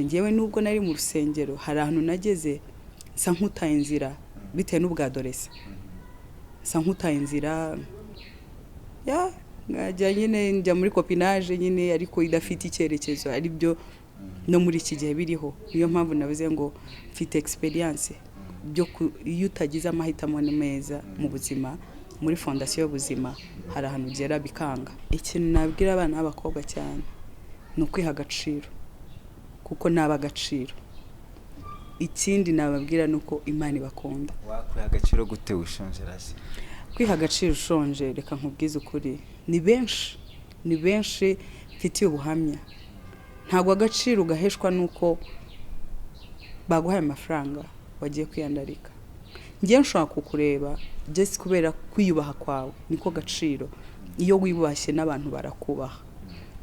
Ngewe nubwo nari mu rusengero hari ahantu nageze nsa nkutaye inzira bitewe n'ubwadorese nsa nkutaye inzira ngajya nyine njya muri copinage nyine ariko idafite icyerekezo ari byo no muri iki gihe biriho niyo mpamvu navuze ngo mfite experience byo iyo utagize amahitamo meza mu buzima muri fondasiyo y'ubuzima hari ahantu ugera bikanga. Ikintu nabwira abana b'abakobwa cyane ni ukwiha agaciro kuko naba agaciro. Ikindi nababwira nuko Imana ibakunda. Wakwiha agaciro gute ushonje rasi? Kwiha agaciro ushonje reka nkubwize ukuri ni benshi mfitiye ubuhamya. Ntabwo agaciro gaheshwa nuko baguhaye amafaranga wagiye kwiyandarika. Ngiye nshaka kukureba just kubera kwiyubaha kwawe niko gaciro. Iyo wibashye n'abantu barakubaha.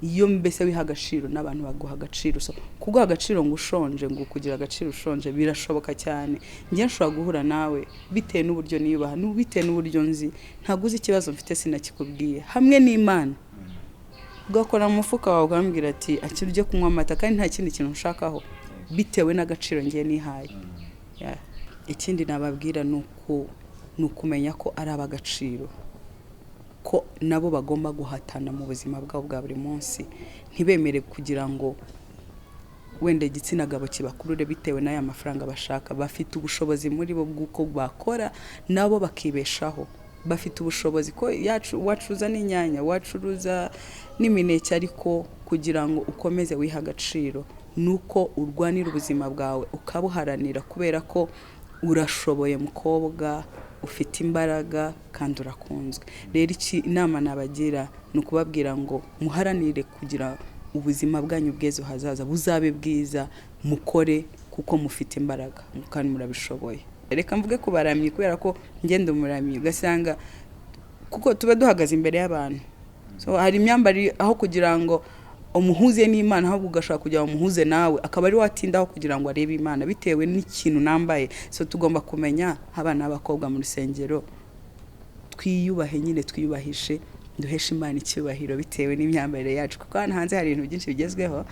Iyo mbese wiha agaciro n'abantu baguha agaciro. So kuguha agaciro ngo ushonje ngo kugira agaciro ushonje birashoboka cyane. Ngiye nshaka guhura nawe bitewe n'uburyo niyubaha bitewe n'uburyo nzi ntabwo uzi ikibazo mfite sinakikubwiye hamwe n'Imana. Ugakora mu mufuka wawe ugambira ati akirye kunywa amata kandi nta kindi kintu nshakaho bitewe n'agaciro ngiye nihaye. Ikindi nababwira nukumenya ko ari abagaciro ko nabo bagomba guhatana mu buzima bwabo bwa buri munsi ntibemere kugira ngo wende igitsina gabo kibakurure bitewe n'aya mafaranga bashaka. Bafite ubushobozi muri bo bw'uko bakora nabo bakibeshaho. Bafite ubushobozi ko wacuruza n'inyanya wacuruza n'imineke ariko kugira ngo ukomeze wiha agaciro nuko urwanira ubuzima bwawe ukabuharanira kubera ko urashoboye mukobwa ufite imbaraga kandi urakunzwe. Rero iki inama nabagira nukubabwira ngo muharanire kugira ubuzima bwanyu bwezo hazaza buzabe bwiza mukore kuko mufite imbaraga kandi murabishoboye. Reka mvuge kubaramye kubera ko ngende umuramyi ugasanga kuko tuba duhagaze imbere y'abantu. So hari imyambari aho kugira ngo umuhuze n'Imana ahubwo ugashaka kujya umuhuze nawe akaba ari watindaho kugira ngo arebe Imana bitewe n'ikintu nambaye. So tugomba kumenya abana b'abakobwa mu rusengero twiyubahe nyine twiyubahishe duheshe Imana icyubahiro bitewe n'imyambarire yacu kuko hano hanze hari ibintu byinshi bigezweho.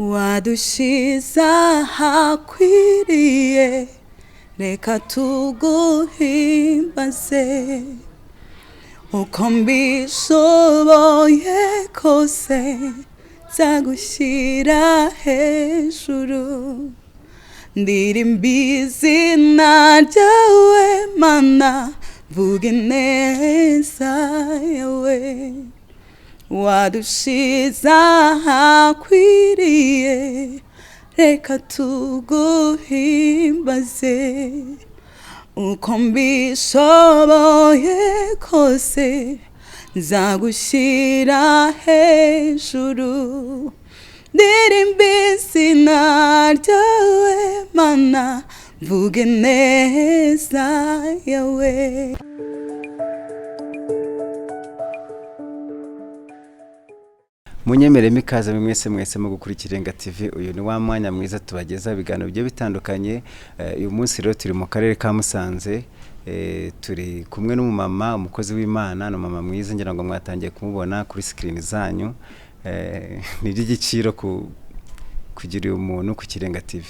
Wadushiza hakwiriye reka tuguhimbaze uko mbishoboye kose nzagushyira hejuru ndirimba izina ryawe Mana mvuga ineza yawe. Wadushiza hakwiriye reka tuguhimbaze uko mbishoboye kose nzagushyira hejuru ndirimba izina ryawe Mana mvuga ineza yawe. Munyemeremo ikaze mwese mu gukurikira Inga TV. Uyu ni wa mwanya mwiza tubageza ibiganiro bigiye bitandukanye. Uyu munsi rero turi mu karere ka Musanze, turi kumwe n'umumama umukozi w'Imana n'umumama mwiza ngira ngo mwatangiye kumubona kuri screen zanyu. Ni igiciro kugira uyu muntu ku Kirenga TV.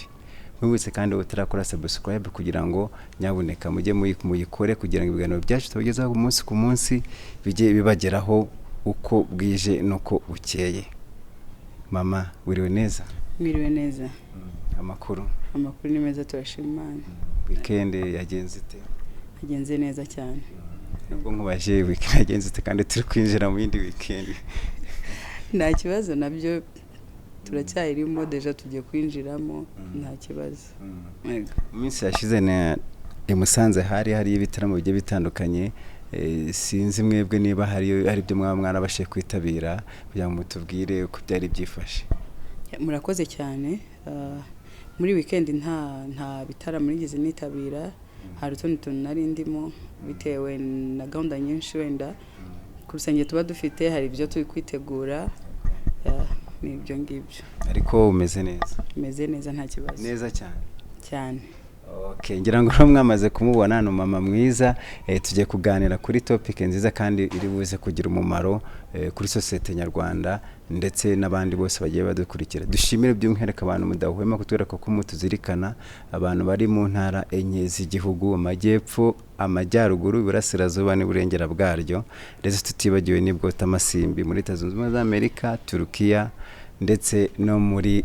Mwibutse kandi utarakora subscribe kugira ngo nyabuneka mujye muyikore kugira ngo ibiganiro byacu tubagezaho umunsi ku munsi bijye bibageraho uko bwije nuko ukeye. Mama wiriwe neza? Wiriwe neza. Amakuru ni meza turashima Imana. Weekend yagenze ite? Yagenze neza cyane. Nubwo nkubaje weekend yagenze ite kandi turi kwinjira mu yindi weekend. Nta kibazo nabyo turacyayirimo deja tugiye kwinjiramo nta kibazo. Iminsi yashize na Musanze hari ibitaramo bigiye bitandukanye. Sinzi mwebwe niba hari byo mwarabashe kwitabira kugira ngo mutubwire uko byari byifashe. Murakoze cyane. Muri weekend nta bitaramo nigeze nitabira. Hari utuntu nari ndimo bitewe na gahunda nyinshi wenda ku rusengero tuba dufite hari ibyo turi kwitegura n'ibyo ngibyo. Ariko umeze neza? Umeze neza nta kibazo. Neza cyane. Cyane. Okay, ngira ngo mwamaze kumubona no mama mwiza, tujye kuganira kuri topic nziza kandi iri buze kugira umumaro kuri societe nyarwanda ndetse n'abandi bose bagiye badukurikira. Dushimire by'umwihariko abantu mudahwema kutwereka ko mutuzirikana, abantu bari mu ntara enye z'igihugu, amajyepfo, amajyaruguru, iburasirazuba n'uburengera bwaryo, ndetse tutibagiwe n'ibwota amasimbi muri Leta Zunze Ubumwe za Amerika, Turukiya ndetse no muri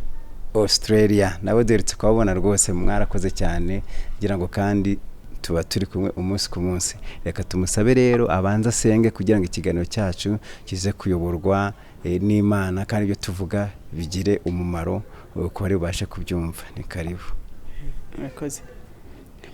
Australia. Nabo duherutse kubabona rwose, mwarakoze cyane, ngira ngo kandi tuba turi kumwe umunsi ku munsi. Reka tumusabe rero abanza asenge kugira ngo ikiganiro cyacu kize kuyoborwa n'Imana kandi ibyo tuvuga bigire umumaro ko bari bubashe kubyumva. Ni karibu. Murakoze.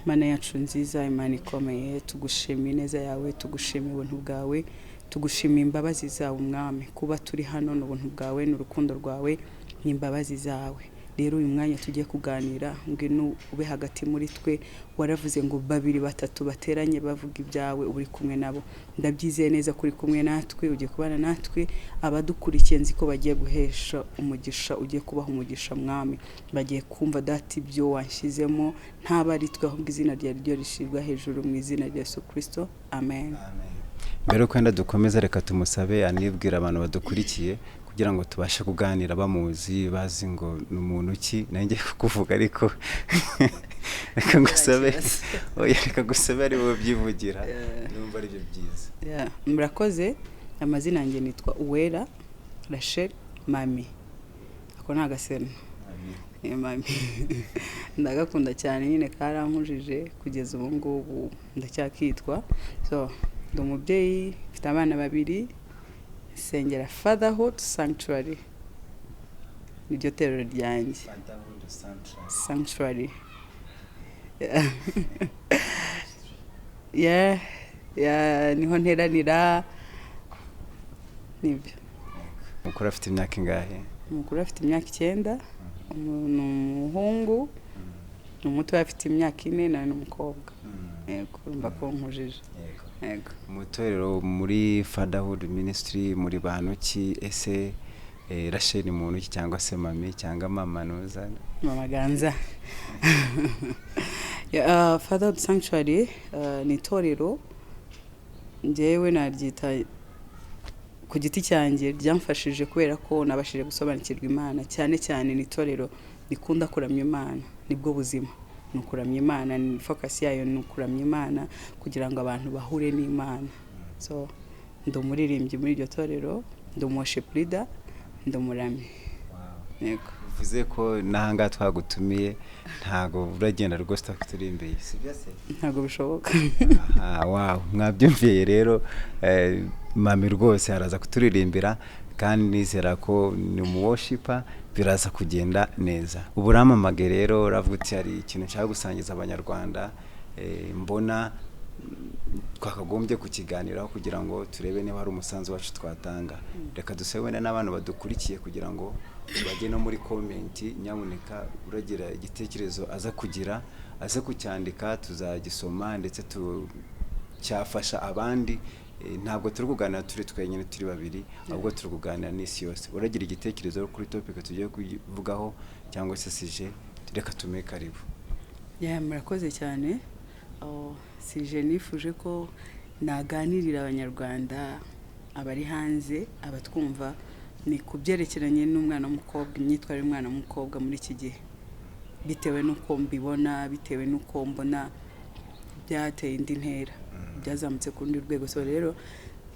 Mana yacu nziza, Imana ikomeye, tugushimiye neza yawe, tugushimiye ubuntu bwawe, tugushimiye imbabazi zawe Umwami, kuba turi hano n'ubuntu bwawe n'urukundo rwawe n'imbabazi zawe. Rero uyu mwanya tugiye kuganira ngwino ube hagati muri twe, waravuze ngo 2-3 bateranye bavuga ibyawe uri kumwe nabo. Ndabyizeye neza kuri kumwe natwe, ugiye kubana natwe, abadukurikiye nzi ko bagiye guhesha umugisha, ugiye kubaha umugisha Mwami, bagiye kumva dati ibyo wanshizemo, ntabari twe ahubwo izina rya ryo rishirwa hejuru mu izina rya Yesu Kristo, amen. Mbere kwenda dukomeza, reka tumusabe anibwira abantu badukurikiye kugira ngo tubashe kuganira bamuzi, bazi ngo n'umuntu ki. Nanjye kuvuga ariko reka ngusabe, oya reka gusabe ari bo byivugira, numva ari byo byiza. Murakoze. Amazina yanjye nitwa Uwera Rachel Mami. Ako nagasena. Mami. Ndagakunda cyane, nyine karankujije kugeza ubu ngubu ndacyakitwa. So ndi umubyeyi, mfite abana 2, sengera Fatherhood Sanctuary. Niryo terero ryanjye. Fatherhood Sanctuary. Niho nteranira nibyo. Mukuru afite imyaka ingahe? Mukuru afite imyaka 9, umuhungu, umuto afite imyaka 4 na n'umukobwa. Yego, mbako nkujije. Yego. Umutorero muri Fatherhood Ministry muri bantu ki? Ese Rachel ni muntu ki cyangwa se mami cyangwa mama nuza? Mama Ganza. Fatherhood Sanctuary ni torero njyewe naryita ku giti cyanjye ryamfashije kubera ko nabashije gusobanukirwa Imana, cyane cyane ni torero rikunda kuramya Imana, nibwo buzima. Nukuramya Imana, ni focus yayo nukuramya Imana kugira ngo abantu bahure n'Imana. So ndo muririmbyi muri iryo torero, ndo worship leader, ndo muramyi. Yego. Bivuze ko nahanga twagutumiye ntago uragenda rwose takuturimbeye, sibyo se? Ntago bishoboka. Wow, mwabyumviye rero, mami rwose araza kuturirimbira kandi nizera ko ni umuworshiper, biraza kugenda neza. Uburamamage rero uravuga uti hari ikintu cyo gusangiza abanyarwanda, mbona twakagombye kukiganiraho kugira ngo turebe niba hari umusanzu wacu twatanga. Reka dusebe n'abantu badukurikiye kugira ngo bajye no muri comment, nyamuneka uragira igitekerezo aza kugira, aze kucyandika, tuzagisoma ndetse cyafasha abandi. Ntabwo turi kuganira turi twenyine turi babiri, ahubwo turi kuganira n'isi yose. Uragira igitekerezo kuri topic tugiye kuvugaho cyangwa se sije, reka tume karibu. Murakoze cyane. Sije nifuje ko naganirira abanyarwanda abari hanze, abatwumva, ni kubyerekeranye n'umwana w'umukobwa, imyitwarire y'umwana w'umukobwa muri iki gihe, bitewe n'uko mbibona, bitewe n'uko mbona byateye indi ntera, byazamutse ku rundi rwego. So rero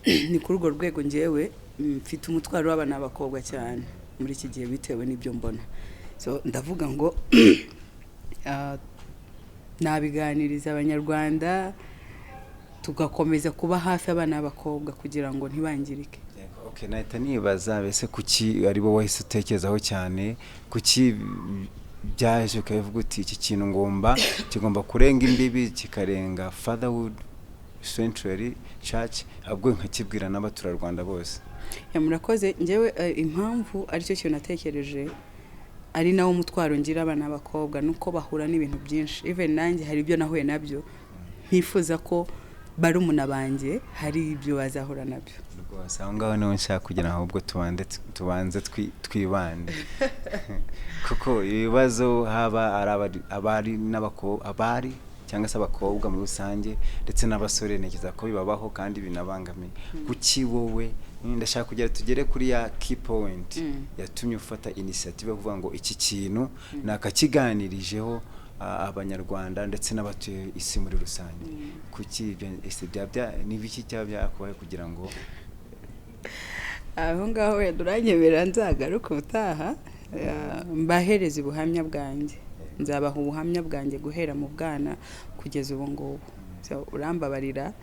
ni kuri urwo rwego njyewe mfite umutwaro w'abana b'abakobwa cyane muri iki gihe bitewe n'ibyo mbona. So ndavuga ngo nabiganiriza abanyarwanda, tugakomeza kuba hafi abana b'abakobwa kugira ngo ntibangirike. Okay, nahita nibaza bese kuki ari bo wahise utekerezaho cyane, kuki byaje ukavuga uti iki kintu kigomba kurenga imbibi kikarenga Fatherhood Sanctuary Church, ahubwo nkakibwira n'abaturarwanda bose? Murakoze. Njyewe impamvu ari cyo kintu natekereje, ari nawo mutwaro ngira abana b'abakobwa, nuko bahura n'ibintu byinshi. Even nanjye hari ibyo nahuye nabyo, ntifuza ko barumuna banjye hari ibyo bazahura nabyo. Rwose aho ngaho niho nshaka kugira ngo ahubwo tubanze twibande. kuko ibibazo haba abari abari cyangwa se abakobwa muri rusange ndetse n'abasore ntekereza ko bibabaho kandi binabangamiye. Kuki wowe ndashaka kugira tugere kuri ya key point yatumye ufata initiative yo kuvuga ngo iki kintu nakakiganirijeho abanyarwanda ndetse n'abatuye isi muri rusange? Kuki n'ibiki byakubaye kugira ngo aho ngaho yaduranyemera nzagaruka ubutaha mbahereza ubuhamya bwanjye, nzabaha ubuhamya bwanjye guhera mu bwana kugeza ubu ngubu. Urambabarira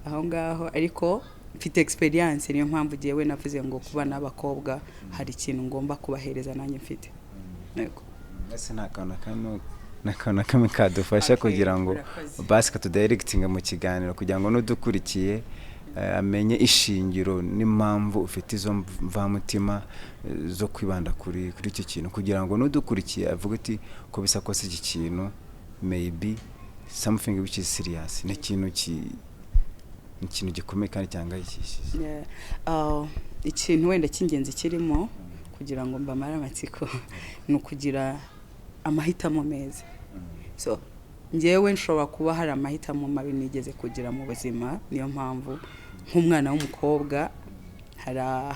aho ngaho, ariko mfite experience, niyo mpamvu giye we navuze ngo kuba n'abakobwa hari ikintu ngomba kubahereza nanjye mfite. Yego. Ese nakana kamwe kadufasha kugira ngo basi katudirectinga mu kiganiro kugira ngo n'udukurikiye amenye ishingiro n'impamvu ufite izo mvamutima zo kwibanda kuri icyo kintu, kugira ngo n'udukurikiye avuga ati ko bisa kose iki kintu maybe something which is serious, ni ikintu gikomeye kandi cyangayikishije. Ikintu wenda cy'ingenzi kirimo kugira ngo mbamare amatsiko ni ukugira amahitamo meza. So njyewe nshobora kuba hari amahitamo mabi nigeze kugira mu buzima, niyo mpamvu nk'umwana w'umukobwa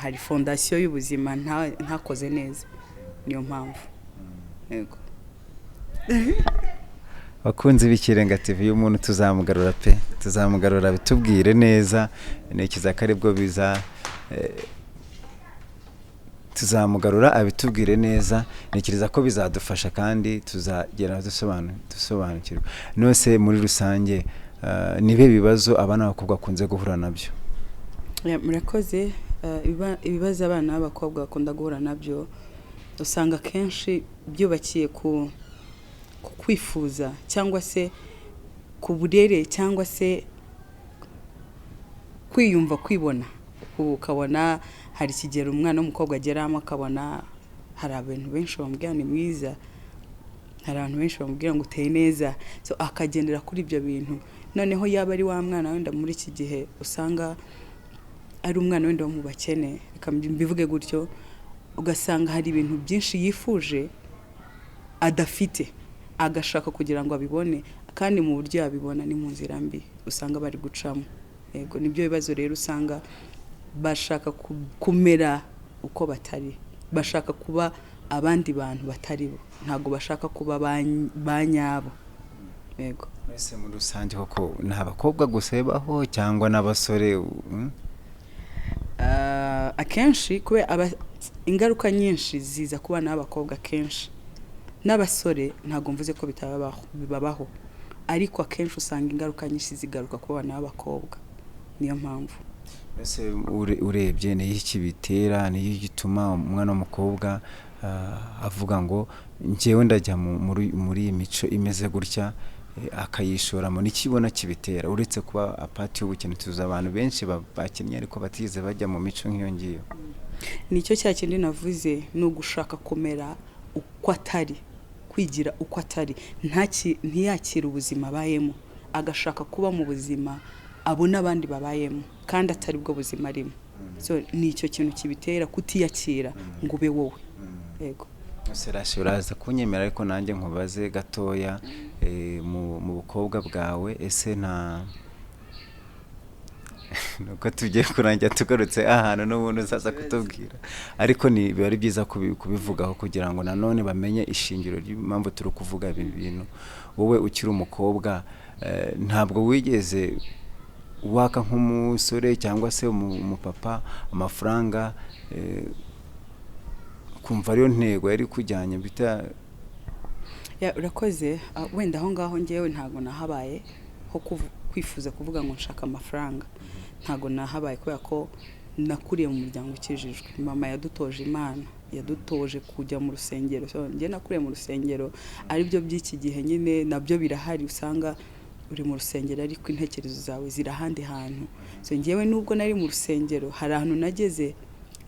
hari fondasiyo y'ubuzima ntakoze neza, niyo mpamvu. Yego. Bakunzi b'Ikirenga TV y'umuntu tuzamugarura bitubwire neza, nekiza ko aribwo biza tuzamugarura abitubwire neza, nekiriza ko bizadufasha kandi tuzagera dusobanukirwa. Nose muri rusange nibe bibazo abana b'abakobwa kunze guhura nabyo? Murakoze. Ibibazo abana b'abakobwa bakunda guhura nabyo usanga kenshi byubakiye ku kwifuza cyangwa se ku burere cyangwa se kwiyumva, kwibona. Ukabona hari kigero umwana w'umukobwa ageramo akabona hari abantu benshi bamubwira ni mwiza, hari abantu benshi bamubwira ngo uteye neza, so akagendera kuri ibyo bintu. Noneho yaba ari wa mwana wenda muri iki gihe usanga ari umwana wenda wo mu bakene, bivuge gutyo, ugasanga hari ibintu byinshi yifuje adafite, agashaka kugira ngo abibone, kandi mu buryo yabibona ni mu nzira mbi usanga bari gucamo. Yego, nibyo bibazo rero usanga bashaka kumera uko batari, bashaka kuba abandi bantu batari bo, ntago bashaka kuba banyabo. Yego. Ese muri rusange koko nta bakobwa gusa baho cyangwa n'abasore? Akenshi kubera ingaruka nyinshi ziza kuba n'abakobwa kenshi, n'abasore ntago mvuze ko bibabaho, ariko akenshi usanga ingaruka nyinshi zigaruka kuba n'abakobwa, niyo mpamvu. Ese urebye ni iki bitera, ni iki gituma umwana w'umukobwa avuga ngo njyewe ndajya muri iyi mico imeze gutya, akayishoramo? Nikibona kibitera uretse kuba apati y'ubukene? Tuza abantu benshi bakinnye ariko batize bajya mu mico nk'iyo ngiyo. Nicyo cya kindi navuze, ni ugushaka kumera uko atari, kwigira uko atari, ntiyakira ubuzima abayemo, agashaka kuba mu buzima abona abandi babayemo kandi atari bwo buzima arimo. So nicyo kintu kibitera kutiyakira ngo ube wowe. Yego. Serashe uraza kunyemera ariko nanjye nkubaze gatoya, mu bukobwa bwawe ese nuko tugiye kurangira tugarutse ahantu n'ubundi uzaza kutubwira, ariko biba ari byiza kubivugaho kugira ngo nanone bamenye ishingiro ry'impamvu turi kuvuga ibi bintu. Wowe ukiri umukobwa ntabwo wigeze waka nk'umusore cyangwa se umupapa amafaranga kumva ariyo ntego yari kujyanye bita? Urakoze. Wenda aho ngaho ngewe ntago nahabaye ho kwifuza kuvuga ngo nshaka amafaranga, ntago nahabaye kubera ko nakuriye mu muryango ukijijwe. Mama yadutoje Imana, yadutoje kujya mu rusengero. So nge nakuriye mu rusengero, ari byo by'iki gihe nyine nabyo birahari, usanga uri mu rusengero ariko intekerezo zawe ziri ahandi hantu. So ngewe nubwo nari mu rusengero, hari ahantu nageze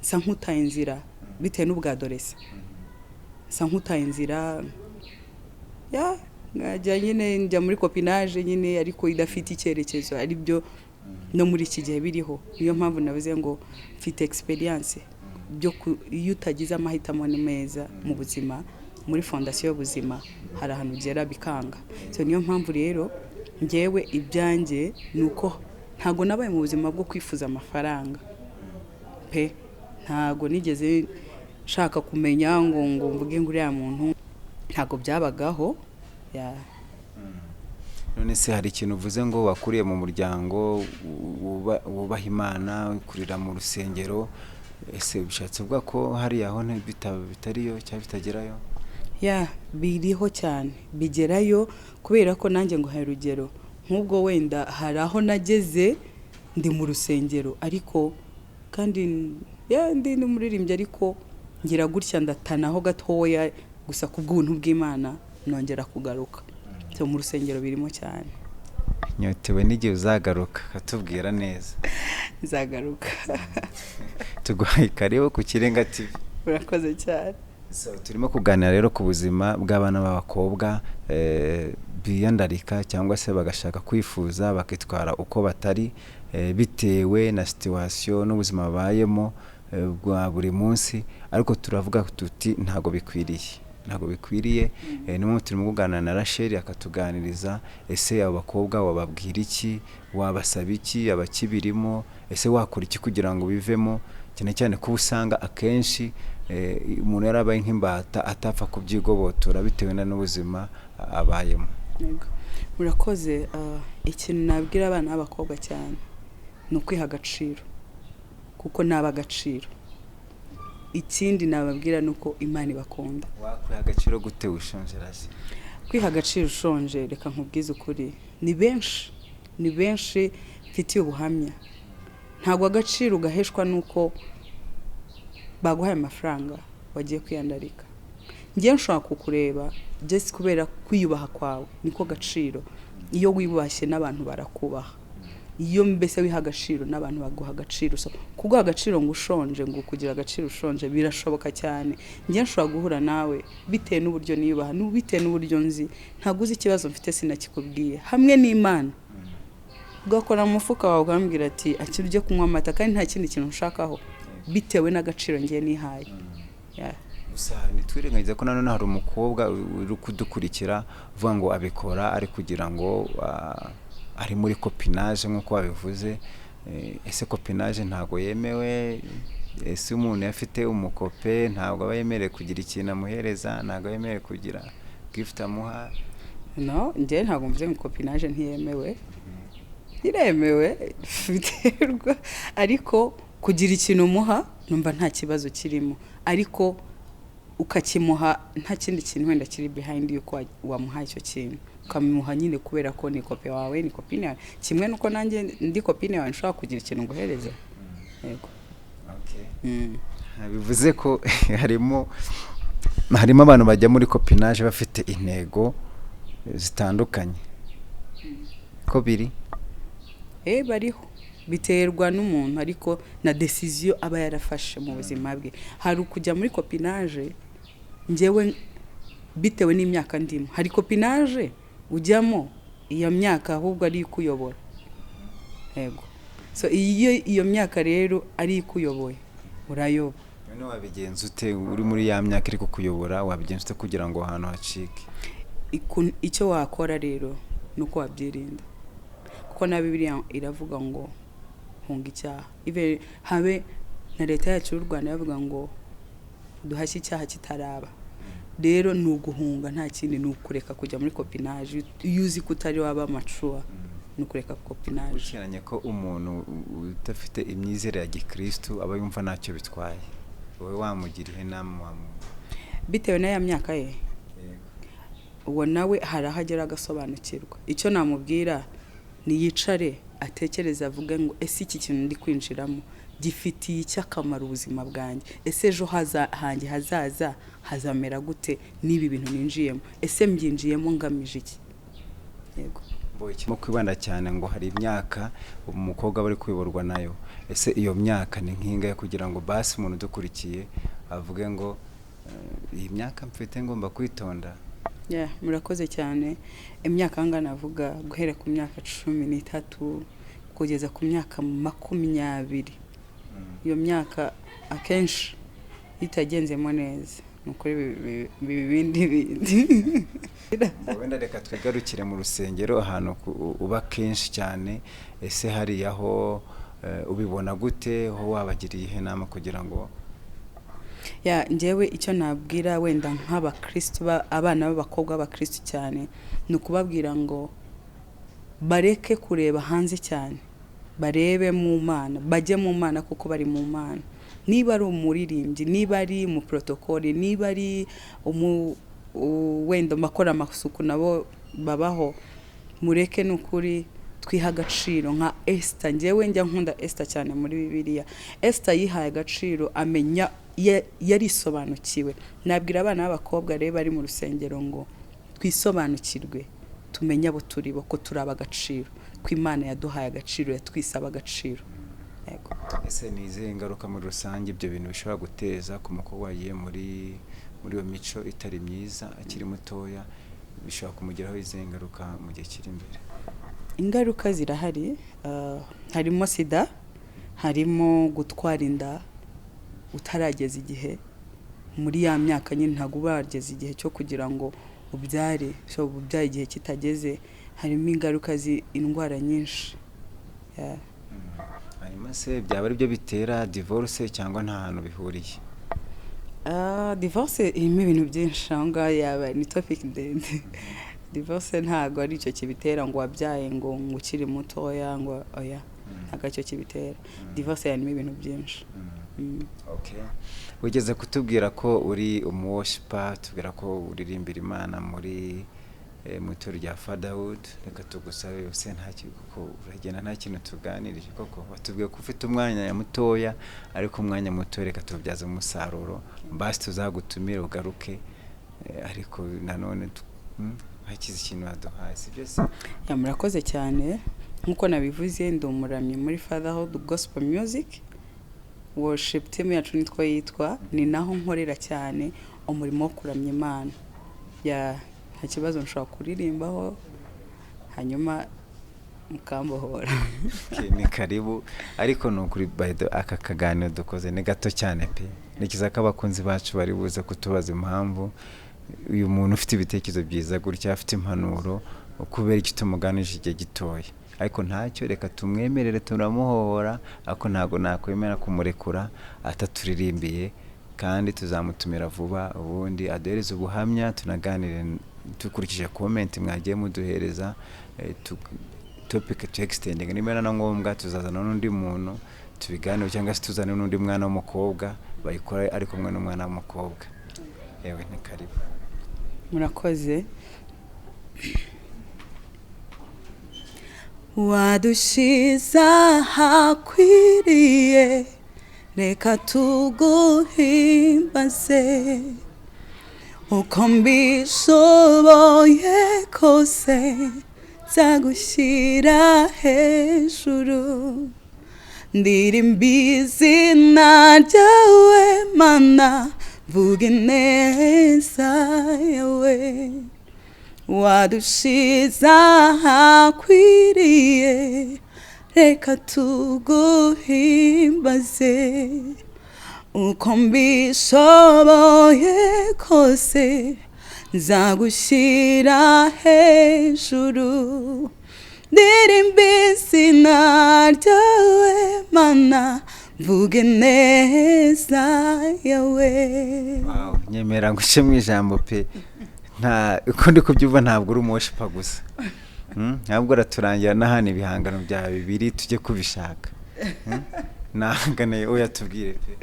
nsa nk'utaye inzira bitewe n'ubwadorese, nsa nk'utaye inzira ngajya nyine njya muri copinage nyine ariko idafite icyerekezo, ari byo no muri iki gihe biriho. Niyo mpamvu navuze ngo mfite experience byo iyo utagize amahitamo meza mu buzima muri fondasiyo y'ubuzima hari ahantu ugera bikanga. So niyo mpamvu rero njyewe ibyanjye nuko ntago nabaye mu buzima bwo kwifuza amafaranga pe, ntago nigeze shaka kumenya ngo mvuge ngo uriya muntu, ntago byabagaho ya. None se hari ikintu uvuze ngo wakuriye mu muryango wubaha Imana, ukurira mu rusengero, ese bishatse uvuga ko hari aho bitariyo cyangwa bitagerayo? Ya, biriho cyane, bigerayo kubera ko nanjye ngo hari urugero nk'ubwo wenda hari aho nageze ndi mu rusengero, ariko kandi ndi n'umuririmbyi, ariko ngira gutya ndatanaho gatoya gusa ku bw'ubuntu bw'Imana nongera kugaruka. So mu rusengero birimo cyane. Nyotewe n'igihe uzagaruka katubwira neza. Nzagaruka. Tuguhaye karibu ku Kirenga TV. Urakoze cyane. So turimo kuganira rero ku buzima bw'abana b'abakobwa biyandarika cyangwa se bagashaka kwifuza bakitwara uko batari bitewe na situation n'ubuzima babayemo bwa buri munsi, ariko turavuga tuti ntago bikwiriye. Nimwe turimo kuganira na Rachel akatuganiriza, ese abo bakobwa wababwira iki, wabasaba iki, abakibirimo, ese wakora iki kugira ngo bivemo, cyane cyane ko usanga akenshi umuntu yarabaye nk'imbata atapfa kubyigobotora bitewe n'ubuzima abayemo. Murakoze. Ikintu nabwira abana b'abakobwa cyane ni ukwiha agaciro, kuko naba agaciro. Ikindi nababwira nuko Imana ibakunda. Wakwiha agaciro gute ushonje rasi? Kwiha agaciro ushonje, reka nkubwize ukuri, ni benshi mfitiye ubuhamya. Ntago agaciro gaheshwa nuko baguhaye amafaranga wagiye kwiyandarika. Ngiye nshaka kukureba just kubera kwiyubaha kwawe, niko gaciro. Iyo wibashye n'abantu barakubaha, iyo mbese wiha agaciro n'abantu baguha agaciro. So kuguha agaciro ngo ushonje, ngo kugira agaciro ushonje birashoboka cyane. Ngiye nshobora guhura nawe bitewe n'uburyo niyubaha, bitewe n'uburyo nzi, ntago uzi ikibazo mfite sinakikubwiye, hamwe n'Imana ugakora mu mufuka wawe ugambwira ati akirye kunywa amata kandi nta kindi kintu ushakaho, bitewe n'agaciro ngiye nihaye. Gusa nitwirengagiza ko nanone hari umukobwa uri kudukurikira uvuga ngo abikora ari kugira ngo ari muri copinage nk'uko wabivuze. Ese copinage ntago yemewe? Ese umuntu yafite umukope ntago aba yemerewe kugira ikintu amuhereza, ntago yemerewe kugira gift amuha? No, njye ntago mvuze ngo copinage ntiyemewe. Iremewe biterwa, ariko kugira ikintu umuha numva nta kibazo kirimo, ariko ukakimuha nta kindi kintu wenda kiri behind yuko wamuha icyo kintu, ukamuha nyine kubera ko ni kope wawe, ni kopine yawe, kimwe nuko nanjye ndi kopine yawe nshobora kugira ikintu nguhereza. Yego. Bivuze ko harimo abantu bajya muri copinage bafite intego zitandukanye ko biri bariho, biterwa n'umuntu, ariko na decision aba yarafashe mu buzima bwe. Hari ukujya muri copinage njyewe bitewe n'imyaka ndimo, hari copinage ujyamo iyo myaka ahubwo ari kuyobora. Yego. So iyo myaka rero ari kuyoboye urayoba. None wabigenza ute uri muri ya myaka iri kukuyobora, wabigenza ute kugira ngo ahantu hacike? Icyo wakora rero nuko wabyirinda, kuko na Bibiliya iravuga ngo hunga icyaha. Habe na leta yacu y'u Rwanda yavuga ngo duhashye icyaha kitaraba. Rero nuguhunga nta kindi, nukureka kujya muri copinage. Yuzi kutari waba mature, nukureka copinage. Ukiranye ko umuntu udafite imyizere ya Gikristo aba yumva ntacyo bitwaye, wowe wamugira inama bitewe na ya myaka ye? Uwo nawe hari ahagera agasobanukirwa. Icyo namubwira ni yicare atekereza, avuge ngo ese iki kintu ndi kwinjiramo gifitiye icyakamaro ubuzima bwanjye, ese ejo hanjye hazaza hazamera gute n'ibi bintu ninjiyemo, ese mbyinjiyemo ngamije iki? Yego. Mo kwibanda cyane ngo hari imyaka umukobwa bari kuyoborwa nayo, ese iyo myaka ni nkinga kugira ngo basi umuntu dukurikiye avuge ngo iyi myaka mfite ngomba kwitonda? Murakoze cyane. Imyaka ngana avuga guhera ku myaka 13 kugeza ku myaka 20. Iyo myaka akenshi itagenzemo neza nukuri bindi wenda reka twigarukire mu rusengero ahantu uba kenshi cyane. Ese hari aho ubibona gute, ho wabagiriye inama kugira ngo njyewe icyo nabwira wenda nk'abakristo abana b'abakobwa b'abakristo cyane ni ukubabwira ngo bareke kureba hanze cyane, barebe mu Mana, bajye mu Mana kuko bari mu Mana. Niba ari umuririmbyi, niba ari mu protokoli, niba ari wenda makora amasuku nabo babaho, mureke n'ukuri twiha agaciro nka Esther. Njyewe njya nkunda Esther cyane muri Bibiliya. Esther yihaye agaciro, amenya yarisobanukiwe. Nabwira abana b'abakobwa rero bari mu rusengero ngo twisobanukirwe, tumenye abo turi bo, ko turaba agaciro, ko Imana yaduhaye agaciro, yatwisaba agaciro. Yego. Ese ni izihe ngaruka muri rusange ibyo bintu bishobora guteza ku mukobwa wagiye muri iyo mico itari myiza akiri mutoya, bishobora kumugiraho izihe ngaruka mu gihe kiri imbere? Ingaruka zirahari, harimo sida, harimo gutwara inda utarageza igihe, muri ya myaka nyine ntabwo ubarageza igihe cyo kugira ngo ubyare, ubyaye igihe kitageze. Harimo ingaruka indwara nyinshi. Hanyuma se byaba ari byo bitera divorce cyangwa nta hantu bihuriye? Divorce irimo ibintu byinshi, aho ngaho yaba ni topic ndende. Divorce ntabwo ari icyo kibitera ngo wabyaye ngo ukiri mutoya ngo oya, ntabwo icyo kibitera. Divorce yarimo ibintu byinshi. Okay. Wigeze kutubwira ko uri umuworshiper, tubwira ko uririmbira Imana muri mu itorero rya Fatherhood. Reka tugusabe use nta kuko uragenda nta kintu tuganirije koko. Watubwiye ko ufite umwanya mutoya, ariko umwanya muto reka tubyaza umusaruro, basi tuzagutumira ugaruke, ariko nanone hakize ikintu waduhaye, sibyo se? Murakoze cyane. Nkuko nabivuze, ndi umuramyi muri Fatherhood Gospel Music. Worship team yacu nitwa yitwa, ni naho nkorera cyane umurimo wo kuramya Imana. Nta kibazo nshobora kuririmbaho hanyuma mukambohora. Ni karibu. Ariko no kuri aka kaganiro dukoze ni gato cyane pe. Nikiza ko abakunzi bacu bari buze kutubaza impamvu uyu muntu ufite ibitekerezo byiza gutya, afite impanuro, kubera iki tumuganije igihe gitoya. Ariko ntacyo, reka tumwemerere, turamuhora, ariko ntago nakwemera kumurekura ataturirimbiye, kandi tuzamutumira vuba, ubundi aduhereze ubuhamya, tunaganire dukurikije comment mwagiye muduhereza, topic to extending. Niba na ngombwa tuzazana n'undi muntu tubiganire, cyangwa se tuzane n'undi mwana w'umukobwa bayikora ariko mwana n'umwana w'umukobwa. Yewe ni karibu. Murakoze. Wadushiza hakwiriye, reka tuguhimbaze, uko mbishoboye kose nzagushyira hejuru. Ndirimba izina ryawe Mana, mvuga ineza yawe. Wadushiza hakwiriye, reka tuguhimbaze, uko mbishoboye kose nzagushyira hejuru. Ndirimba izina ryawe Mana, mvuga ineza yawe. Wow, nyemera ngushe mu ijambo pe. Uko ndi kubyumva ntabwo uri umuworshiper gusa. Ntabwo raturangira n'ahani ibihangano bya bibiri tujye kubishaka. Nahangane oya tubwire pe.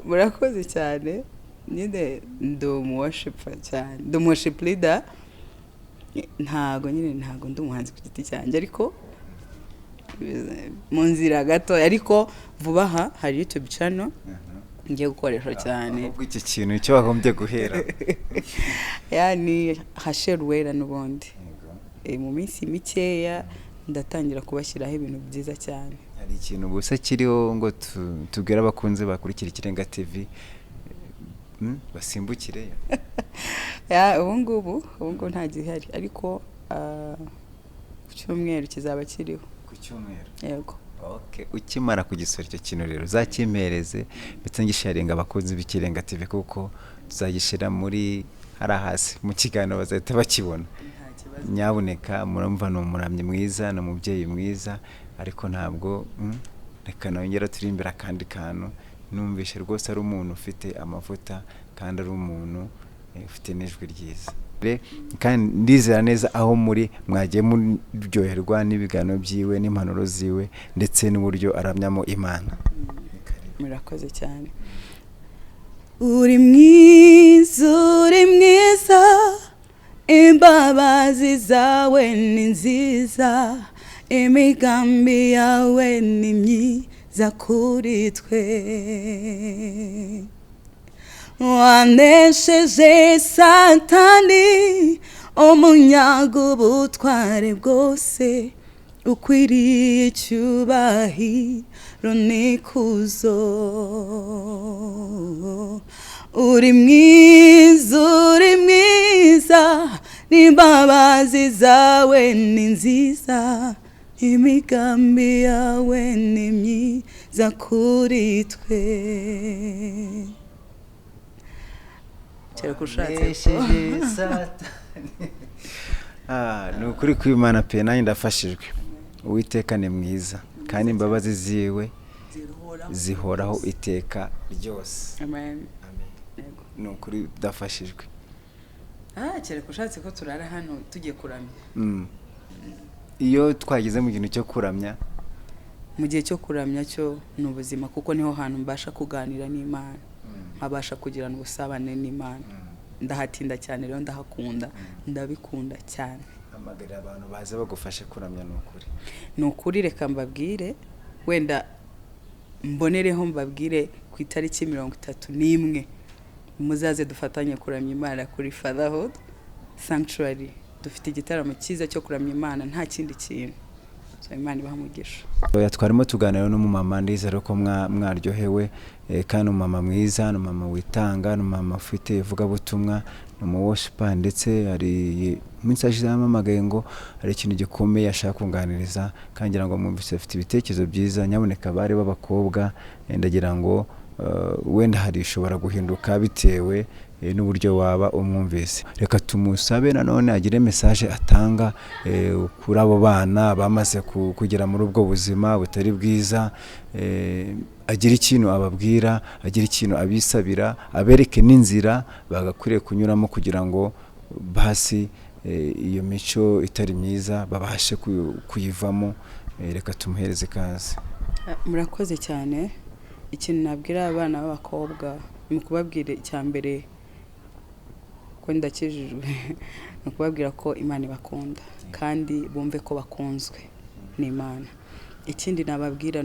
Murakoze cyane. Nyine ndi umuworshiper cyane. Ndi worship leader. Ntago ndi umuhanzi ku giti cyanjye, ariko mu nzira gato, ariko vuba aha hari YouTube channel ngiye gukoresha cyane. Ubwo iki kintu cyo bagombye guhera. Yani hasherwera n'ubundi. Mu minsi mikeya ndatangira kubashyiraho ibintu byiza cyane. Hari ikintu gusa kiriho ngo tubwira abakunzi bakurikira Ikirenga TV basimbukire. Ubu ngubu nta gihari, ariko ku cyumweru kizaba kiriho. Ku cyumweru? Yego. Okay, ukimara kugisora icyo kintu rero uzakimpereze, ndetse ngisharinga abakunzi b'Ikirenga TV, kuko tuzagishyira muri hasi mu kiganiro bazahita bakibona. Nyabuneka muramva ni umuramyi mwiza ni umubyeyi mwiza, ariko ntabwo reka nongera turi imbere akandi kantu. Numvishe rwose ari umuntu ufite amavuta kandi ari umuntu ufite n'ijwi ryiza, kandi ndizera neza aho muri mwagiye muryoherwa n'ibiganiro byiwe n'impanuro ziwe ndetse n'uburyo aramyamo Imana. Murakoze cyane. Uri mwiza, imbabazi zawe ni nziza, imigambi yawe ni myiza kuri twe. Wanesheje Satani, umunyago ubutware bwose, ukwiriye icyubahiro n'ikuzo. Uri mwiza, n'imbabazi zawe ni nziza, imigambi yawe ni myiza kuri twe. Ni ukuri kw'Imana pe, nanjye ndafashijwe. Uwiteka ni mwiza kandi imbabazi ziwe zihoraho iteka ryose. Amen. Ni ukuri dafashijwe. Kereka ushatse ko turara hano tugiye kuramya. Iyo twageze mu kintu cyo kuramya, mu gihe cyo kuramya cyo ni ubuzima, kuko niho hantu mbasha kuganira n'Imana, nkabasha kugirana ubusabane n'Imana. Ndahatinda cyane rero, ndahakunda, ndabikunda cyane. Amagarira abantu baze bagufashe kuramya. Ni ukuri reka mbabwire, wenda mbonereho mbabwire ku itariki 31 muzaze dufatanye kuramya Imana kuri Fatherhood Sanctuary. Dufite igitaramo cyiza cyo kuramya Imana, nta kindi kintu. Imana ibaha umugisha. Twarimo tuganira n'umumama, ndizera ko mwaryohewe, kandi umumama mwiza, umumama witanga, umumama ufite ivugabutumwa, umuworshipa, ndetse ari minsi ashize amamagaye ngo ari ikintu gikomeye ashaka kunganiriza, kangira ngo mwumvise afite ibitekerezo byiza. Nyabuneka bari b'abakobwa, ndagira ngo wenda hari ishobora guhinduka bitewe n'uburyo waba umwumvise. Reka tumusabe nanone agire message atanga kuri abo bana bamaze kugera muri ubwo buzima butari bwiza, agira ikintu ababwira, agira ikintu abisabira, abereke n'inzira bagakwiriye kunyuramo kugira ngo basi iyo mico itari myiza babashe kuyivamo. Reka tumuhereze kaze. Murakoze cyane. Ikintu nabwira abana b'abakobwa mu kubabwira icyambere ko ndakijijwe, no kubabwira ko Imana ibakunda kandi bumve ko bakunzwe n'Imana. Ikindi nababwira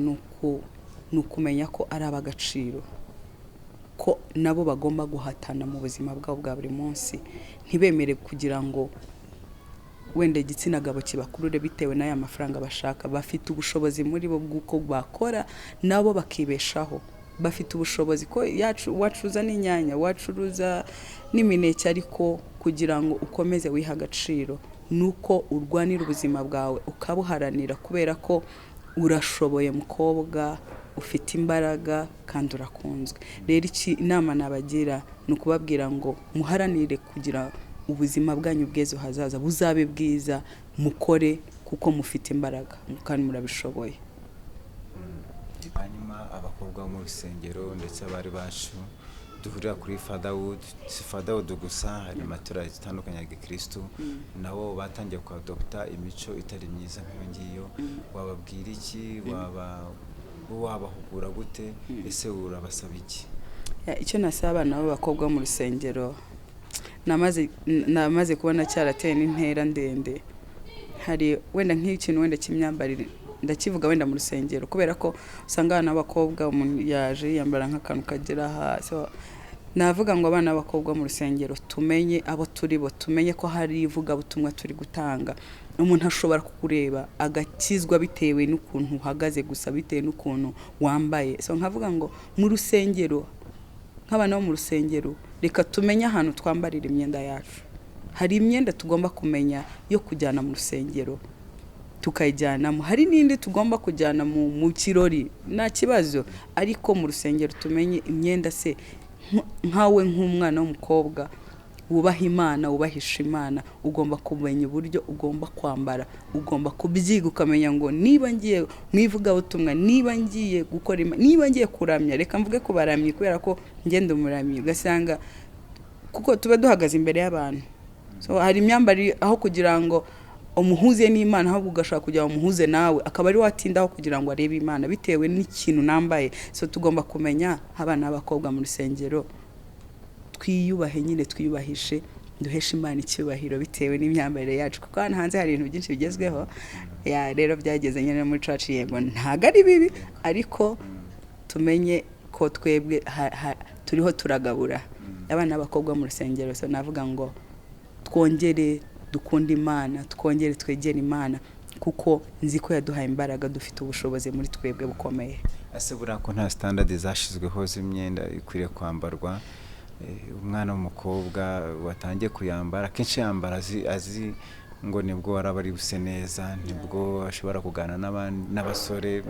nukumenya ko ari abagaciro, ko nabo bagomba guhatana mu buzima bwabo bwa buri munsi, ntibemere kugira ngo wenda igitsina gabo kibakurure bitewe n'aya mafaranga bashaka. Bafite ubushobozi muri bo bw'uko bakora nabo bakibeshaho. Bafite ubushobozi ko wacuruza n'inyanya, wacuruza n'imineke, ariko kugira ngo ukomeze wiha agaciro nuko urwanira ubuzima bwawe ukabuharanira, kubera ko urashoboye mukobwa, ufite imbaraga kandi urakunzwe. Rero iki inama nabagira ni ukubabwira ngo muharanire kugira ubuzima bwanyu bw'ejo hazaza buzabe bwiza, mukore kuko mufite imbaraga kandi murabishoboye. Hanyuma abakobwa mu rusengero ndetse abari bacu duhurira kuri Fatherhood, si Fatherhood gusa, hari amatorero atandukanye ya Gikristo nabo batangiye kwadopta imico itari myiza nk'iyo. Wababwira iki? Wabahugura gute? Ese urabasaba iki? Icyo nasaba abana b'abakobwa mu rusengero, namaze kubona cyarateye n'intera ndende. Hari wenda nk'ikintu wenda cy'imyambarire ndakivuga wenda mu rusengero, kubera ko usanga abana b'abakobwa umuntu yaje yambara nk'akantu kagera hasi. Navuga ngo abana b'abakobwa mu rusengero tumenye abo turi bo, tumenye ko hari ivugabutumwa turi gutanga. Umuntu ashobora kukureba agakizwa bitewe n'ukuntu uhagaze gusa, bitewe n'ukuntu wambaye. Nkavuga ngo mu rusengero, nk'abana bo mu rusengero, reka tumenye ahantu twambarira imyenda yacu. Hari imyenda tugomba kumenya yo kujyana mu rusengero tukayijyanamo, hari n'indi tugomba kujyana mu kirori, nta kibazo, ariko mu rusengero tumenye imyenda se nkawe nk'umwana w'umukobwa wubaha Imana, wubahisha Imana, ugomba kumenya uburyo ugomba kwambara, ugomba kubyiga ukamenya ngo niba ngiye mwivuga ubutumwa, niba ngiye gukora niba ngiye kuramya, reka mvuge ko baramye kubera ko ngende umuramyi, ugasanga kuko tuba duhagaze imbere y'abantu. So hari imyambari aho kugira ngo umuhuze n'Imana, ahubwo ugashaka kugira ngo umuhuze nawe, akaba ari watindaho kugira ngo arebe Imana bitewe n'ikintu nambaye. So tugomba kumenya abana b'abakobwa mu rusengero, twiyubahe nyine, twiyubahishe, duheshe Imana icyubahiro bitewe n'imyambarire yacu, kuko hano hanze hari ibintu byinshi bigezweho. Rero byageze nyine muri church, yego ntago ari bibi, ariko tumenye ko twebwe turiho turagabura abana b'abakobwa mu rusengero. So navuga ngo twongere dukunda Imana, twongere twegere Imana, kuko nzi ko yaduhaye imbaraga, dufite ubushobozi muri twebwe bukomeye. Ese buriya ko nta standard zashizweho z'imyenda ikwiriye kwambarwa, umwana w'umukobwa watangiye kuyambara kenshi yambara azi ngo nibwo waraba ari buse neza, nibwo ashobora kugana n'abasore,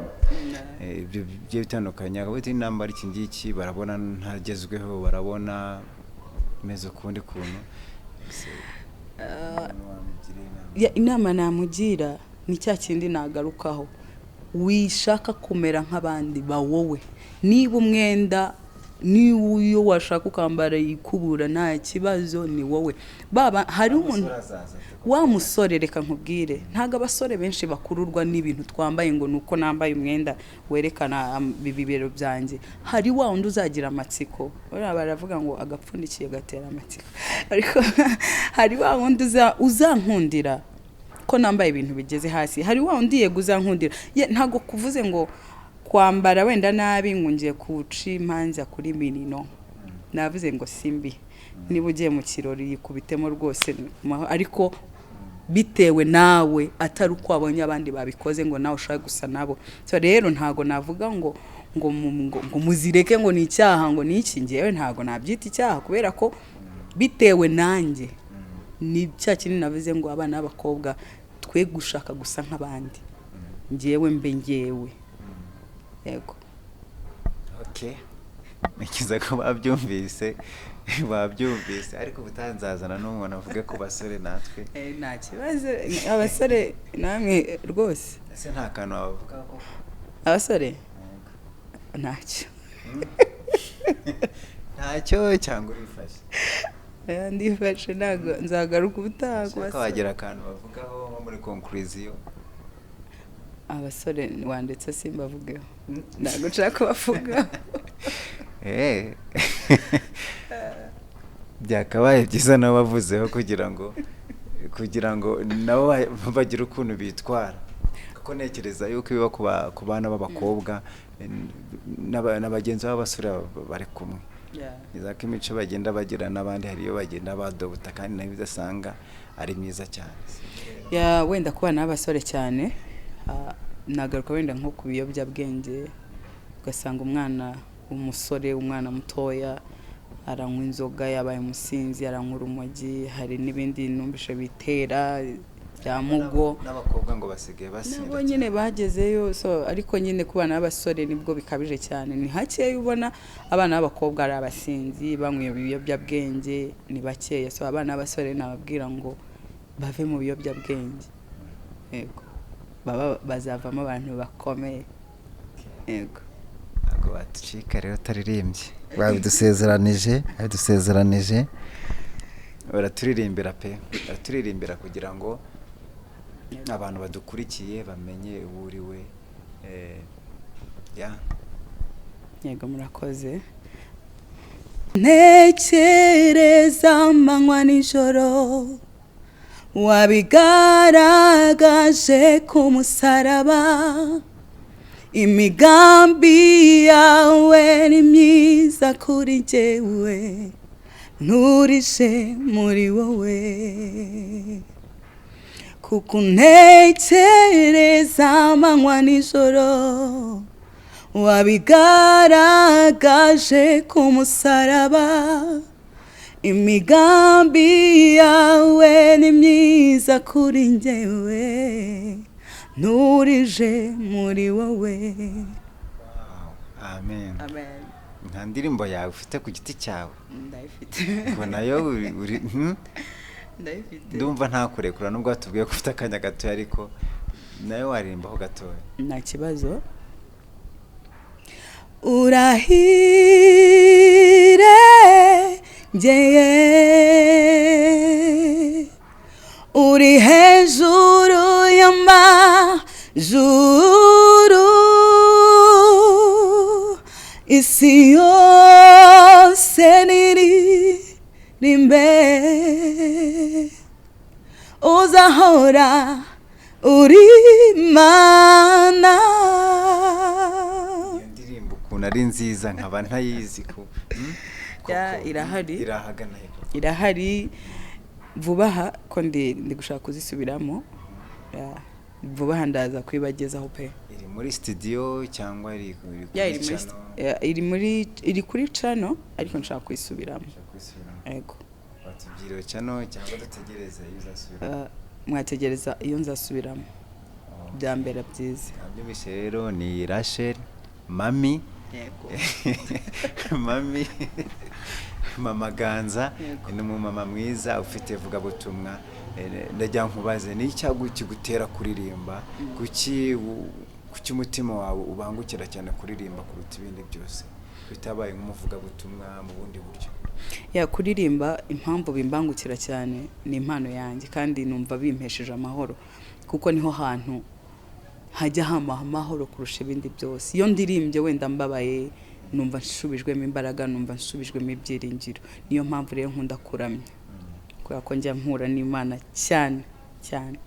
ibyo bitandukanye. Akabiti nambara iki ngiki barabona ntagezweho, barabona meze kundi kuntu. Inama namugira ni cya kindi nagarukaho, wishaka kumera nk'abandi ba wowe. Niba umwenda ni uyo washaka ukambara ikubura, nta kibazo, ni wowe. Baba hari umuntu wa musore, reka nkubwire, ntago abasore benshi bakururwa n'ibintu twambaye ngo nuko nambaye umwenda werekana bibibero byanjye. Hari wa undi uzagira amatsiko, baravuga ngo agapfundikiye gatera amatsiko, ariko hari wa undi uzankundira ko nambaye ibintu bigeze hasi. Hari wa undi yego uzankundira, ntago kuvuze ngo kwambara wenda nabi ngo ngiye kuci imanza kuri minino. Navuze ngo simbi, niba ugiye mu kirori yikubitemo rwose, ariko bitewe nawe, atari uko wabonye abandi babikoze ngo nawe ushaka gusa nabo. So rero ntago navuga ngo muzireke ngo ni icyaha, ngo ni iki. Ngewe ntago nabyita icyaha, kubera ko bitewe nanjye. Ni cya kintu navuze ngo abana b'abakobwa twe gushaka gusa nk'abandi, ngewe mbe ngewe. Yego. Okay. Nikiza ko babyumvise, ariko butanzazana n'umuntu avuga ko basore natwe. Nta kibazo, abasore namwe rwose. Ese nta kantu bavuga ko abasore ntacyo. Ntacyo cyangwa urifashe. Ndifashe, ntago nzagaruka ubutaha ku basore. Wagira akantu bavugaho nko muri conclusion. Abasore wanditse simbavugeho, ntago nshaka bavuga. Byakabaye byiza nabo bavuzeho kugira ngo nabo bagira ukuntu bitwara, kuko nekereza yuko biba ku bana b'abakobwa n'abagenzi b'abasore bari kumwe. Nizako imico bagenda bagira n'abandi hari iyo bagenda badobuta, kandi nayo bidasanga ari myiza cyane. Wenda kubana n'abasore cyane, nagaruka wenda nko ku biyobyabwenge, ugasanga umwana umusore, umwana mutoya aranywa inzoga, yabaye umusinzi, aranywa urumogi. Hari n'ibindi numbishe bitera bya mugo, n'abakobwa ngo basigaye basinda, nabo nyine bagezeyo. So ariko nyine kubana n'abasore nibwo bikabije cyane. Ni hakeya ubona abana b'abakobwa ari abasinzi banywa ibiyobyabwenge, ni bakeya. So abana b'abasore nababwira ngo bave mu biyobyabwenge, yego, bazavamo abantu bakomeye. Yego. Ntabwo batucika rero utaririmbye. Babidusezeranije baraturirimbira pe, baraturirimbira kugira ngo abantu badukurikiye bamenye uwo uriwe. Yego, murakoze. Ntekereza amanywa n'ijoro, wabigaragaje ku musaraba. Imigambi yawe ni myiza kuri jyewe, nturishe muri wowe. Kuko ntekereza amanywa n'ijoro, wabigaragaje ku musaraba. Imigambi yawe ni myiza kuri njyewe, nturije muri wowe. Amen. Amen. nta ndirimbo yawe ufite ku giti cyawe? ndayifite. ngo nayo uri Ndayifite. ndumva ntakurekura nubwo watubwiye ko ufite akanya gatoya ariko nayo waririmbaho gatoya. Nta kibazo. Urahire njye uri hejuru y'amajuru isi yose niririmbe uzahora uri Imana. Iyo ndirimbo ukuntu ari nziza nkaba ntayizi ko irahari vuba aha ko ndi gushaka kuzisubiramo. Vuba aha ndaza kwibagezaho pe. iri muri studio cyangwa iri kuri channel ariko nshaka kuyisubiramo. Yego. Watubwiriwe channel cyangwa dutegereza iyo uzasubiramo? Mwategereza iyo nzasubiramo. Byambera byiza. Byumvise rero ni Rachel Mami. Yego. Mami Mama Ganza ni umumama mwiza ufite vuga butumwa. Ndajya nkubaze ni icyago kigutera kuririmba, kuki umutima wawe ubangukira cyane kuririmba kuruta ibindi byose bitabaye nk'umuvuga butumwa mu bundi buryo? Kuririmba impamvu bimbangukira cyane ni impano yanjye kandi numva bimpesheje amahoro kuko niho hantu hajya hama amahoro kurusha ibindi byose. Iyo ndirimbye wenda mbabaye numva nshubijwemo imbaraga, numva nshubijwemo ibyiringiro. Niyo mpamvu rero nkunda kuramya kubera ko njya mpura n'Imana cyane cyane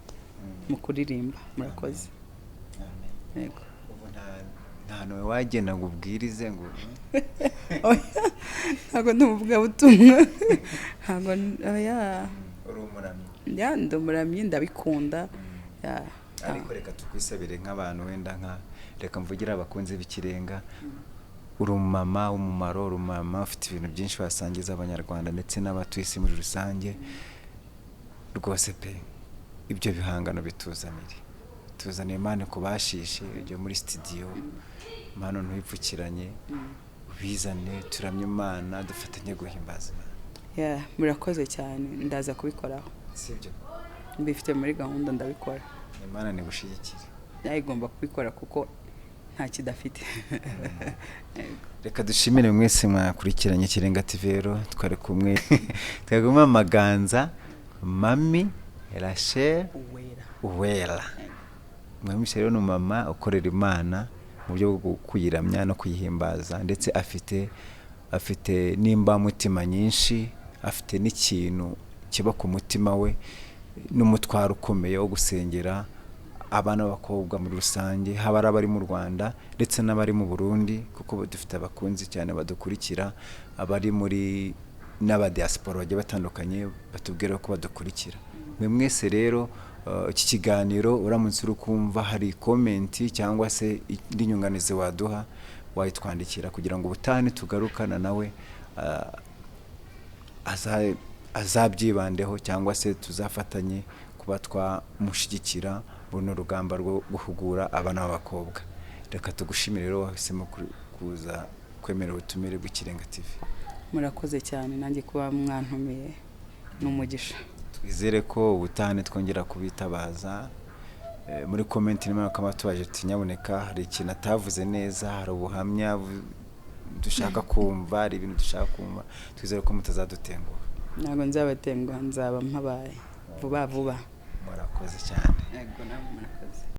mu kuririmba. Murakoze. Yego. Nta nawe wagenda ngo ubwirize ngo ntabwo ndumuvuga butumwa. Ntabwo uri umuramyi? ndi umuramyi, ndabikunda. Ariko reka tukwisabire nk'abantu wenda reka mvugira abakunzi b'ikirenga. Uri umumama w'umumaro, uri umumama ufite ibintu byinshi wasangiza abanyarwanda ndetse n'abatuye isi muri rusange. Rwose pe ibyo bihangano tuzaniye Imana kubashishe ibyo muri studio. Imana ntuyipfukiranye, ubizane turamye Imana dufatanye guhimbaza Imana. Murakoze cyane, ndaza kubikoraho. Sibyo? Mbifite muri gahunda ndabikora. Imana ni gushigikira. Igomba kubikora kuko nta kidafite. Reka dushimire mwese mwakurikiranye Kirenga TV rero twari kumwe twaguma Maganza Mami Rachel Uwera. Mwemwishe rero n'umama ukorera Imana mu byo kuyiramya no kuyihimbaza, ndetse afite nimba mutima nyinshi, afite n'ikintu kiba ku mutima we n'umutwaro ukomeye wo gusengera abana b'abakobwa muri rusange, haba abari mu Rwanda ndetse n'abari mu Burundi kuko dufite abakunzi cyane badukurikira, abari muri n'abadiaspora bagiye batandukanye batubwira ko badukurikira. Mwe mwese rero iki kiganiro uramutse uri kumva hari comment cyangwa se indi nyunganizi waduha, wayitwandikira kugira ngo ubutane tugarukana nawe azabyibandeho cyangwa se tuzafatanye kuba twamushyigikira buno rugamba rwo guhugura abana b'abakobwa. Reka tugushimire rero wahisemo kuza kwemera ubutumire bw'Ikirenga TV. Murakoze cyane nanjye kuba mwantumiye n'umugisha. Twizere ko ubutane twongera kubitabaza. Muri comment nimero kama tubaje tunyaboneka hari ikintu atavuze neza, hari ubuhamya dushaka kumva, hari ibintu dushaka kumva. Twizere ko mutazadutenguha. Ntabwo nzabatenguha, nzaba mpabaye vuba. Murakoze cyane. Yego namwe murakoze.